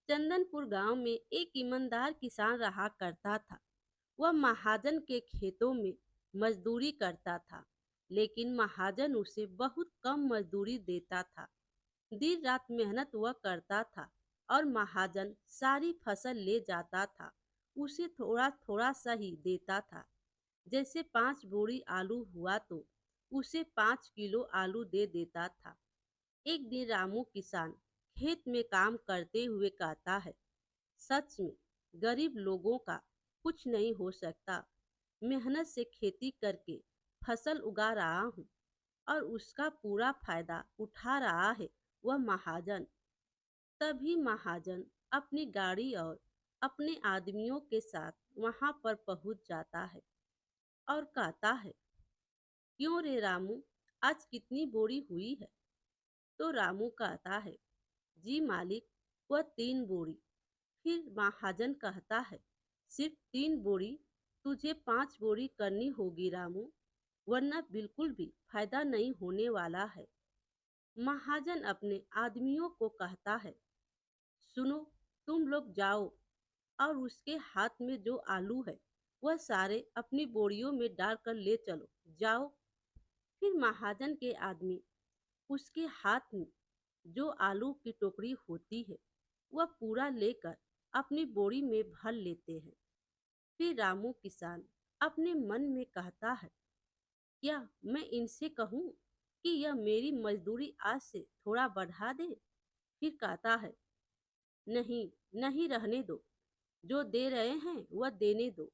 चंदनपुर गांव में एक ईमानदार किसान रहा करता था। वह महाजन के खेतों में मजदूरी करता था, लेकिन महाजन उसे बहुत कम मजदूरी देता था। दिन रात मेहनत वह करता था और महाजन सारी फसल ले जाता था। उसे थोड़ा थोड़ा सा ही देता था। जैसे 5 बोरी आलू हुआ तो उसे 5 किलो आलू दे देता था। एक दिन रामू किसान खेत में काम करते हुए कहता है, सच में गरीब लोगों का कुछ नहीं हो सकता। मेहनत से खेती करके फसल उगा रहा हूँ और उसका पूरा फायदा उठा रहा है वह महाजन। तभी महाजन अपनी गाड़ी और अपने आदमियों के साथ वहां पर पहुंच जाता है और कहता है, क्यों रे रामू, आज कितनी बोरी हुई है? तो रामू कहता है, जी मालिक, वह 3 बोरी। फिर महाजन कहता है, सिर्फ 3 बोरी? तुझे 5 बोरी करनी होगी रामू, वरना बिल्कुल भी फायदा नहीं होने वाला है। महाजन अपने आदमियों को कहता है, सुनो, तुम लोग जाओ और उसके हाथ में जो आलू है वह सारे अपनी बोरियों में डालकर ले चलो, जाओ। फिर महाजन के आदमी उसके हाथ में जो आलू की टोकरी होती है वह पूरा लेकर अपनी बोरी में भर लेते हैं। फिर रामू किसान अपने मन में कहता है, क्या मैं इनसे कहूँ कि यह मेरी मजदूरी आज से थोड़ा बढ़ा दे? फिर कहता है, नहीं, नहीं, रहने दो, जो दे रहे हैं वह देने दो।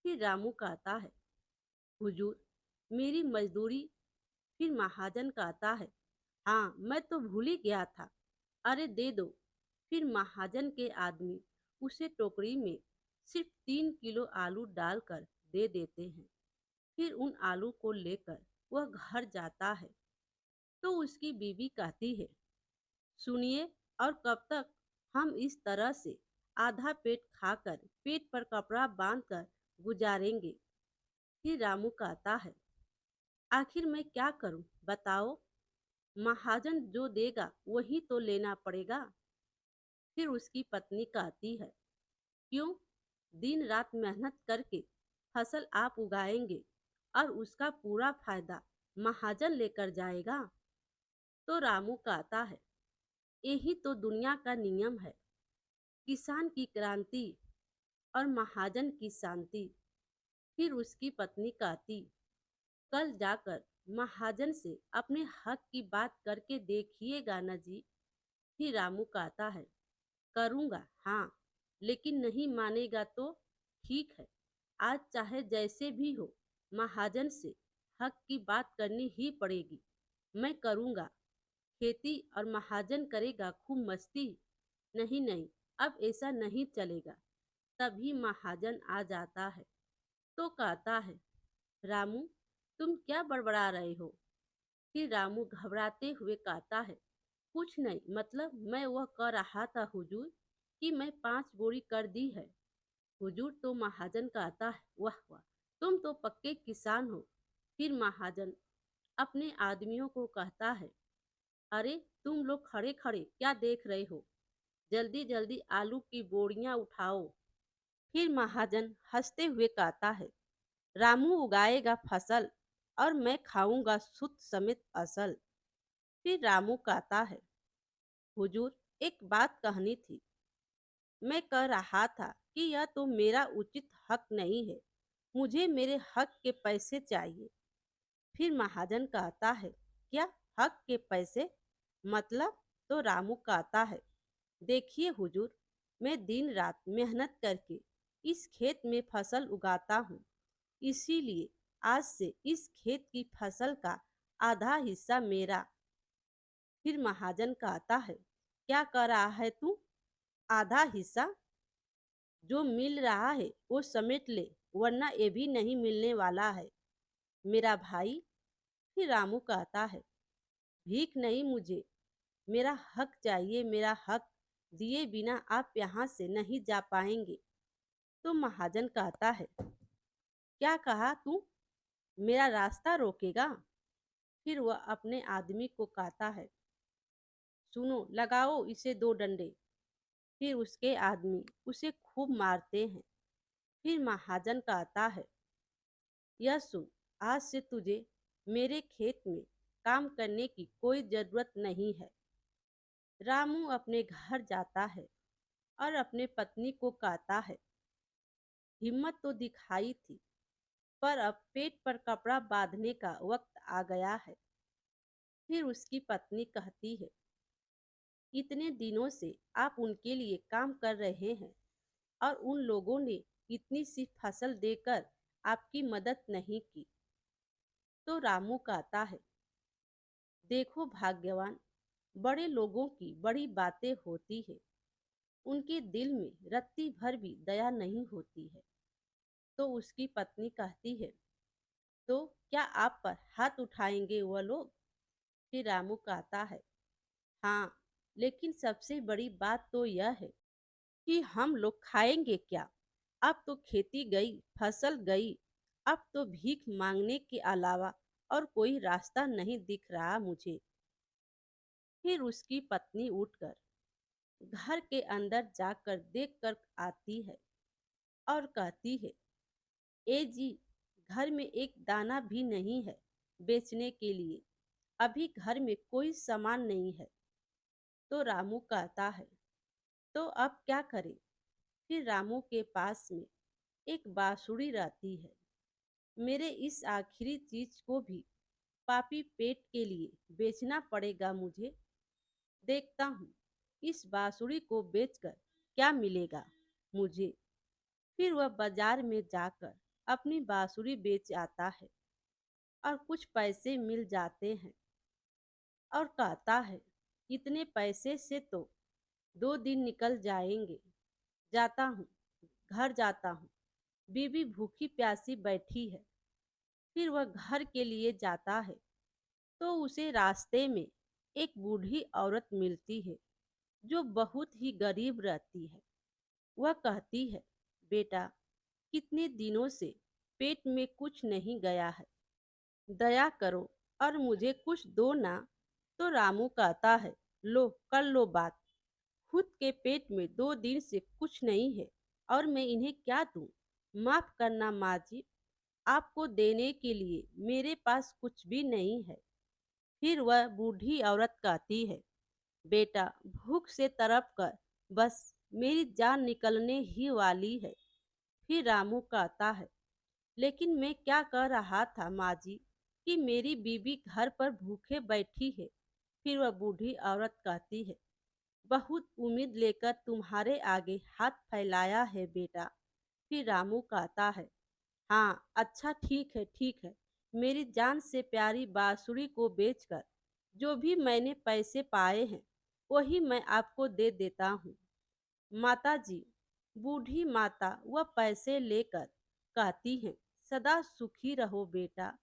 फिर रामू कहता है, हुजूर, मेरी मजदूरी। फिर महाजन कहता है, हाँ, मैं तो भूल ही गया था, अरे दे दो। फिर महाजन के आदमी उसे टोकरी में सिर्फ 3 किलो आलू डालकर दे देते हैं। फिर उन आलू को लेकर वह घर जाता है तो उसकी बीवी कहती है, सुनिए, और कब तक हम इस तरह से आधा पेट खाकर पेट पर कपड़ा बांधकर गुजारेंगे? फिर रामू कहता है, आखिर मैं क्या करूं, बताओ। महाजन जो देगा वही तो लेना पड़ेगा। फिर उसकी पत्नी कहती है, क्यों? दिन रात मेहनत करके फसल आप उगाएंगे और उसका पूरा फायदा महाजन लेकर जाएगा? तो रामू कहता है, यही तो दुनिया का नियम है, किसान की क्रांति और महाजन की शांति। फिर उसकी पत्नी कहती, कल जाकर महाजन से अपने हक की बात करके देखिएगा न जी। फिर रामू कहता है, करूँगा, हाँ, लेकिन नहीं मानेगा तो ठीक है, आज चाहे जैसे भी हो महाजन से हक की बात करनी ही पड़ेगी। मैं करूँगा खेती और महाजन करेगा खूब मस्ती। नहीं नहीं, अब ऐसा नहीं चलेगा। तभी महाजन आ जाता है तो कहता है, रामू, तुम क्या बड़बड़ा रहे हो? फिर रामू घबराते हुए कहता है, कुछ नहीं, मतलब मैं वह कह रहा था हुजूर कि मैं 5 बोरी कर दी है। हुजूर। तो महाजन कहता है, वाह वाह, तुम तो पक्के किसान हो। फिर महाजन अपने आदमियों को कहता है, अरे तुम लोग खड़े खड़े क्या देख रहे हो? जल्दी जल्दी आलू की बोरियां उठाओ। फिर महाजन हंसते हुए कहता है, रामू उगाएगा फसल और मैं खाऊंगा सुत समेत असल। फिर रामू कहता है, हुजूर, एक बात कहनी थी। मैं कह रहा था कि यह तो मेरा उचित हक नहीं है, मुझे मेरे हक के पैसे चाहिए। फिर महाजन कहता है, क्या हक के पैसे, मतलब? तो रामू कहता है, देखिए हुजूर, मैं दिन रात मेहनत करके इस खेत में फसल उगाता हूँ, इसीलिए आज से इस खेत की फसल का आधा हिस्सा मेरा। फिर महाजन कहता है, क्या कर रहा है तू? आधा हिस्सा? जो मिल रहा है वो समेट ले, वरना ये भी नहीं मिलने वाला है मेरा भाई। फिर रामू कहता है, भीख नहीं मुझे, मेरा हक चाहिए, मेरा हक दिए बिना आप यहाँ से नहीं जा पाएंगे। तो महाजन कहता है, क्या कहा तू, मेरा रास्ता रोकेगा? फिर वह अपने आदमी को कहता है, सुनो, लगाओ इसे 2 डंडे। फिर उसके आदमी उसे खूब मारते हैं। फिर महाजन कहता है, यह सुन, आज से तुझे मेरे खेत में काम करने की कोई जरूरत नहीं है। रामू अपने घर जाता है और अपने पत्नी को कहता है, हिम्मत तो दिखाई थी, पर अब पेट पर कपड़ा बांधने का वक्त आ गया है। फिर उसकी पत्नी कहती है, इतने दिनों से आप उनके लिए काम कर रहे हैं और उन लोगों ने इतनी सी फसल देकर आपकी मदद नहीं की। तो रामू कहता है, देखो भाग्यवान, बड़े लोगों की बड़ी बातें होती है, उनके दिल में रत्ती भर भी दया नहीं होती है। तो उसकी पत्नी कहती है, तो क्या आप पर हाथ उठाएंगे वह लोग? फिर रामू कहता है, हाँ, लेकिन सबसे बड़ी बात तो यह है कि हम लोग खाएंगे क्या? अब तो खेती गई, फसल गई, अब तो भीख मांगने के अलावा और कोई रास्ता नहीं दिख रहा मुझे। फिर उसकी पत्नी उठकर घर के अंदर जाकर देख कर आती है और कहती है, ए जी, घर में एक दाना भी नहीं है बेचने के लिए, अभी घर में कोई सामान नहीं है। तो रामू कहता है, तो अब क्या करें? फिर रामू के पास में एक बांसुरी रहती है। मेरे इस आखिरी चीज को भी पापी पेट के लिए बेचना पड़ेगा मुझे। देखता हूँ इस बांसुरी को बेचकर क्या मिलेगा मुझे। फिर वह बाजार में जाकर अपनी बांसुरी बेच आता है और कुछ पैसे मिल जाते हैं और कहता है, इतने पैसे से तो 2 दिन निकल जाएंगे। जाता हूँ, घर जाता हूँ, बीवी भूखी प्यासी बैठी है। फिर वह घर के लिए जाता है तो उसे रास्ते में एक बूढ़ी औरत मिलती है जो बहुत ही गरीब रहती है। वह कहती है, बेटा, कितने दिनों से पेट में कुछ नहीं गया है, दया करो और मुझे कुछ दो ना। तो रामू कहता है, लो कर लो बात, खुद के पेट में 2 दिन से कुछ नहीं है और मैं इन्हें क्या दूं? माफ करना माँ जी, आपको देने के लिए मेरे पास कुछ भी नहीं है। फिर वह बूढ़ी औरत कहती है, बेटा, भूख से तड़प कर बस मेरी जान निकलने ही वाली है। फिर रामू कहता है, लेकिन मैं क्या कह रहा था माँ जी कि मेरी बीवी घर पर भूखे बैठी है। फिर वह बूढ़ी औरत कहती है, बहुत उम्मीद लेकर तुम्हारे आगे हाथ फैलाया है बेटा। फिर रामू कहता है, हाँ अच्छा, ठीक है ठीक है, मेरी जान से प्यारी बांसुरी को बेचकर जो भी मैंने पैसे पाए हैं वही मैं आपको दे देता हूँ। माता जी, बूढ़ी माता वह पैसे लेकर कहती हैं, सदा सुखी रहो बेटा,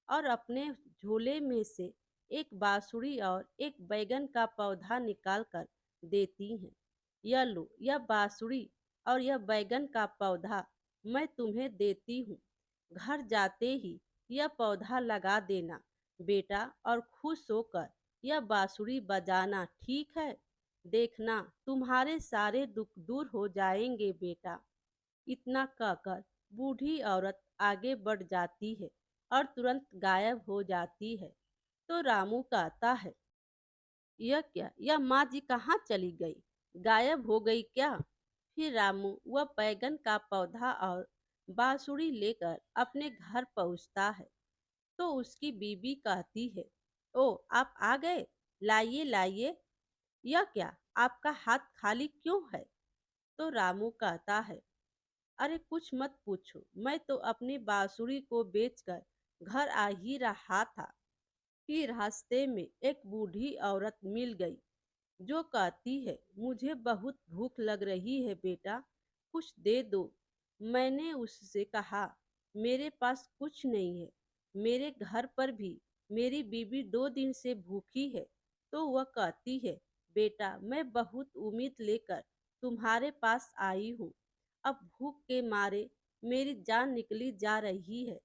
और अपने झोले में से एक बांसुरी और एक बैगन का पौधा निकाल कर देती हैं। यह लो, यह बांसुरी और यह बैगन का पौधा मैं तुम्हें देती हूँ। घर जाते ही यह पौधा लगा देना बेटा और खुश होकर यह बांसुरी बजाना, ठीक है? देखना तुम्हारे सारे दुख दूर हो जाएंगे बेटा। इतना कहकर बूढ़ी औरत आगे बढ़ जाती है और तुरंत गायब हो जाती है। तो रामू कहता है, यह क्या, यह माँ जी कहाँ चली गई? गायब हो गई क्या? फिर रामू वह बैगन का पौधा और बांसुरी लेकर अपने घर पहुँचता है तो उसकी बीबी कहती है, ओ आप आ गए, लाइए लाइए। यह क्या, आपका हाथ खाली क्यों है? तो रामू कहता है, अरे कुछ मत पूछो, मैं तो अपनी बांसुरी को बेचकर घर आ ही रहा था कि रास्ते में एक बूढ़ी औरत मिल गई जो कहती है, मुझे बहुत भूख लग रही है बेटा, कुछ दे दो। मैंने उससे कहा, मेरे पास कुछ नहीं है, मेरे घर पर भी मेरी बीवी 2 दिन से भूखी है। तो वह कहती है, बेटा, मैं बहुत उम्मीद लेकर तुम्हारे पास आई हूँ, अब भूख के मारे मेरी जान निकली जा रही है।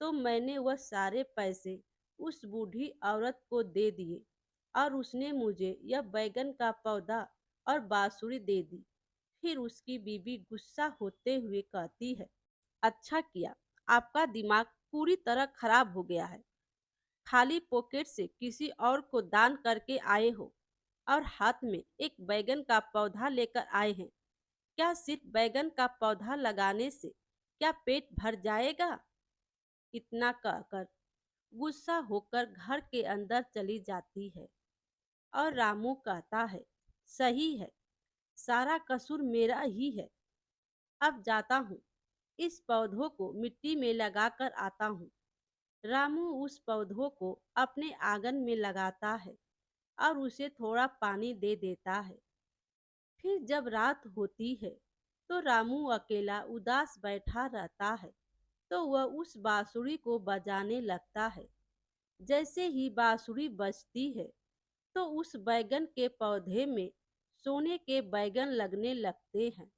तो मैंने वह सारे पैसे उस बूढ़ी औरत को दे दिए और उसने मुझे यह बैगन का पौधा और बांसुरी दे दी। फिर उसकी बीवी गुस्सा होते हुए कहती है, अच्छा किया, आपका दिमाग पूरी तरह खराब हो गया है। खाली पॉकेट से किसी और को दान करके आए हो और हाथ में एक बैगन का पौधा लेकर आए हैं। क्या सिर्फ बैगन का पौधा लगाने से क्या पेट भर जाएगा? इतना कहकर गुस्सा होकर घर के अंदर चली जाती है। और रामू कहता है, सही है, सारा कसूर मेरा ही है। अब जाता हूँ, इस पौधों को मिट्टी में लगा कर आता हूँ। रामू उस पौधों को अपने आंगन में लगाता है और उसे थोड़ा पानी दे देता है। फिर जब रात होती है तो रामू अकेला उदास बैठा रहता है। तो वह उस बांसुरी को बजाने लगता है। जैसे ही बांसुरी बजती है तो उस बैगन के पौधे में सोने के बैगन लगने लगते हैं।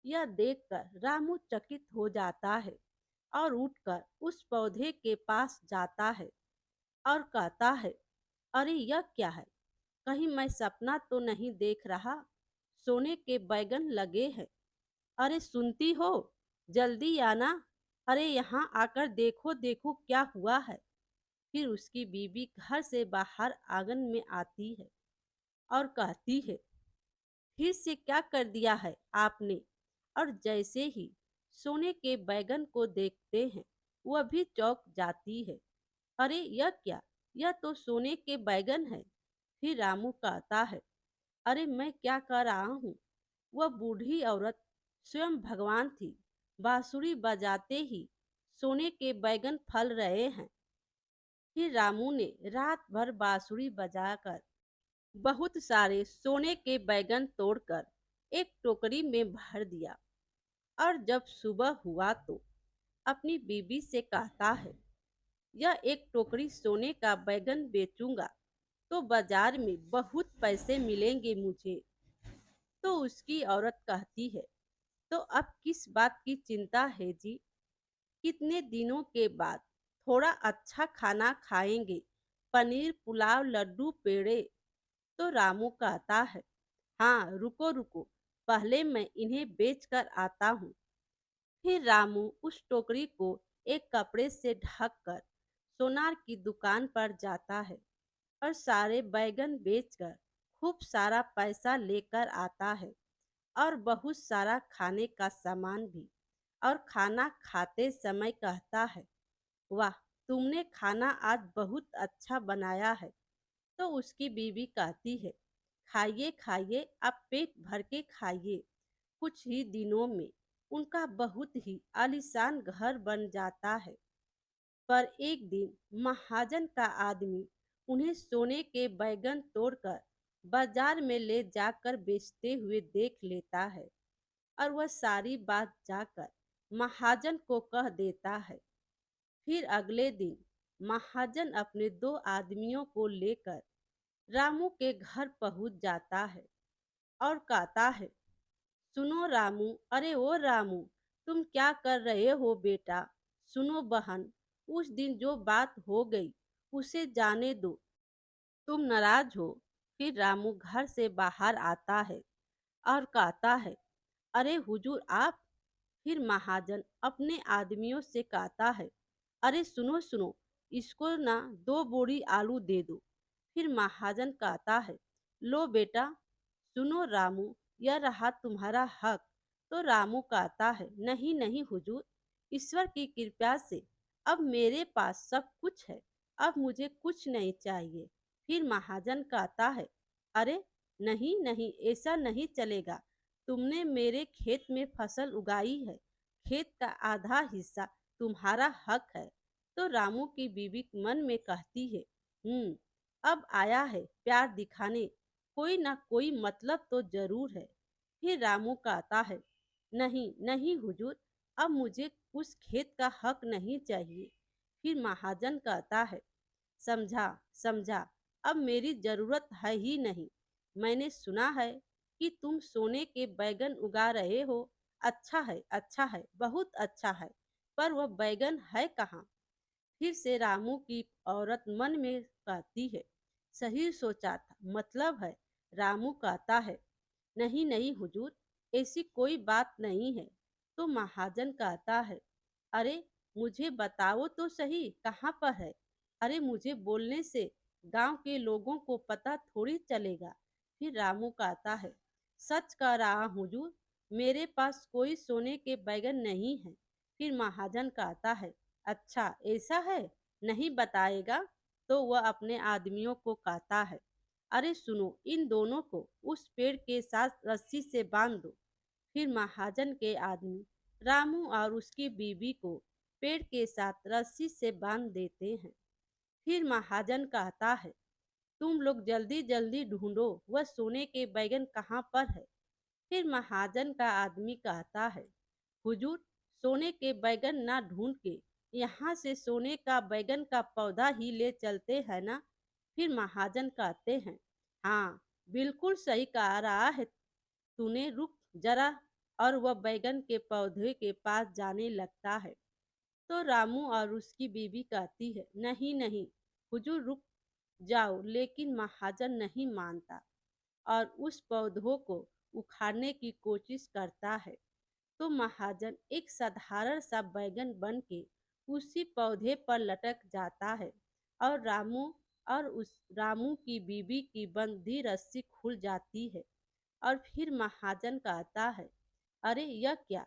यह देखकर रामू चकित हो जाता है और उठकर उस पौधे के पास जाता है और कहता है, अरे यह क्या है? कहीं मैं सपना तो नहीं देख रहा? सोने के बैगन लगे हैं। अरे सुनती हो? जल्दी आना। अरे यहाँ आकर देखो देखो क्या हुआ है। फिर उसकी बीवी घर से बाहर आंगन में आती है और कहती है, फिर से क्या कर दिया है आपने? और जैसे ही सोने के बैगन को देखते हैं वह भी चौंक जाती है। अरे यह क्या? यह तो सोने के बैगन है। फिर रामू कहता है, अरे मैं क्या कर रहा हूँ? वह बूढ़ी औरत स्वयं भगवान थी। बांसुरी बजाते ही सोने के बैगन फल रहे हैं। फिर रामू ने रात भर बांसुरी बजाकर बहुत सारे सोने के बैगन तोड़कर एक टोकरी में भर दिया। और जब सुबह हुआ तो अपनी बीबी से कहता है, यह एक टोकरी सोने का बैगन बेचूंगा तो बाजार में बहुत पैसे मिलेंगे मुझे। तो उसकी औरत कहती है, तो अब किस बात की चिंता है जी? कितने दिनों के बाद थोड़ा अच्छा खाना खाएंगे, पनीर पुलाव लड्डू पेड़े। तो रामू कहता है, हाँ रुको रुको, पहले मैं इन्हें बेच कर आता हूँ। फिर रामू उस टोकरी को एक कपड़े से ढक कर सोनार की दुकान पर जाता है और सारे बैगन बेचकर खूब सारा पैसा लेकर आता है और बहुत सारा खाने का सामान भी। और खाना खाते समय कहता है, वाह, तुमने खाना आज बहुत अच्छा बनाया है। तो उसकी बीवी कहती है, खाइए खाइए, आप पेट भर के खाइए। कुछ ही दिनों में उनका बहुत ही आलीशान घर बन जाता है। पर एक दिन महाजन का आदमी उन्हें सोने के बैगन तोड़कर बाजार में ले जाकर बेचते हुए देख लेता है और वह सारी बात जाकर महाजन को कह देता है। फिर अगले दिन महाजन अपने दो आदमियों को लेकर रामू के घर पहुंच जाता है और कहता है, सुनो रामू, अरे ओ रामू, तुम क्या कर रहे हो बेटा? सुनो बहन, उस दिन जो बात हो गई उसे जाने दो, तुम नाराज हो। फिर रामू घर से बाहर आता है और कहता है, अरे हुजूर आप? फिर महाजन अपने आदमियों से कहता है, अरे सुनो सुनो, इसको ना दो बोरी आलू दे दो। फिर महाजन कहता है, लो बेटा, सुनो रामू, यह रहा तुम्हारा हक। तो रामू कहता है, नहीं नहीं हुजूर, ईश्वर की कृपा से अब मेरे पास सब कुछ है, अब मुझे कुछ नहीं चाहिए। फिर महाजन कहता है, अरे नहीं नहीं, ऐसा नहीं चलेगा। तुमने मेरे खेत में फसल उगाई है, खेत का आधा हिस्सा तुम्हारा हक है। तो रामू की बीवी मन में कहती है, अब आया है प्यार दिखाने, कोई ना कोई मतलब तो जरूर है। फिर रामू कहता है, नहीं नहीं हुजूर, अब मुझे उस खेत का हक नहीं चाहिए। फिर महाजन कहता है, समझा समझा, अब मेरी जरूरत है ही नहीं। मैंने सुना है कि तुम सोने के बैगन उगा रहे हो। अच्छा है, बहुत अच्छा है, पर वह बैगन है कहाँ? फिर से रामू की औरत मन में कहती है, सही सोचा था, मतलब है। रामू कहता है, नहीं नहीं हुजूर, ऐसी कोई बात नहीं है। तो महाजन कहता है, अरे मुझे बताओ तो सही कहाँ पर है। अरे मुझे बोलने से गांव के लोगों को पता थोड़ी चलेगा। फिर रामू कहता है, सच कह रहा हूँ हुजूर, मेरे पास कोई सोने के बैगन नहीं है। फिर महाजन कहता है, अच्छा ऐसा है, नहीं बताएगा। तो वह अपने आदमियों को कहता है, अरे सुनो, इन दोनों को उस पेड़ के साथ रस्सी से बांध दो। फिर महाजन के आदमी रामू और उसकी बीवी को पेड़ के साथ रस्सी से बांध देते हैं। फिर महाजन कहता है, तुम लोग जल्दी जल्दी ढूंढो वह सोने के बैगन कहाँ पर है। फिर महाजन का आदमी कहता है, हुजूर, सोने के बैगन ना ढूंढ के यहाँ से सोने का बैगन का पौधा ही ले चलते हैं ना। फिर महाजन कहते हैं, हाँ बिल्कुल सही कह रहा है तूने, रुक जरा। और वह बैगन के पौधे के पास जाने लगता है। तो रामू और उसकी बीवी कहती है, नहीं नहीं हुजूर रुक जाओ। लेकिन महाजन नहीं मानता और उस पौधों को उखाड़ने की कोशिश करता है। तो महाजन एक साधारण सा बैगन बन के उसी पौधे पर लटक जाता है। और रामू की बीबी की बंधी रस्सी खुल जाती है। और फिर महाजन कहता है, अरे यह क्या,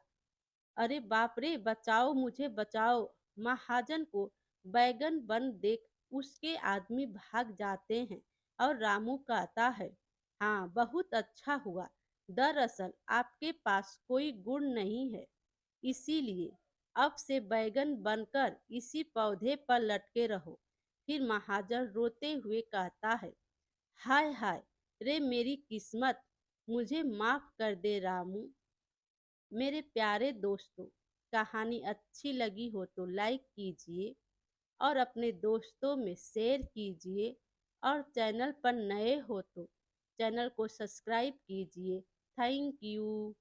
अरे बाप रे, बचाओ मुझे बचाओ। महाजन को बैगन बन देख उसके आदमी भाग जाते हैं। और रामू कहता है, हाँ बहुत अच्छा हुआ, दरअसल आपके पास कोई गुण नहीं है, इसीलिए अब से बैगन बनकर इसी पौधे पर लटके रहो। फिर महाजन रोते हुए कहता है, हाय हाय रे मेरी किस्मत, मुझे माफ कर दे रामू। मेरे प्यारे दोस्तों, कहानी अच्छी लगी हो तो लाइक कीजिए और अपने दोस्तों में शेयर कीजिए। और चैनल पर नए हो तो चैनल को सब्सक्राइब कीजिए। Thank you.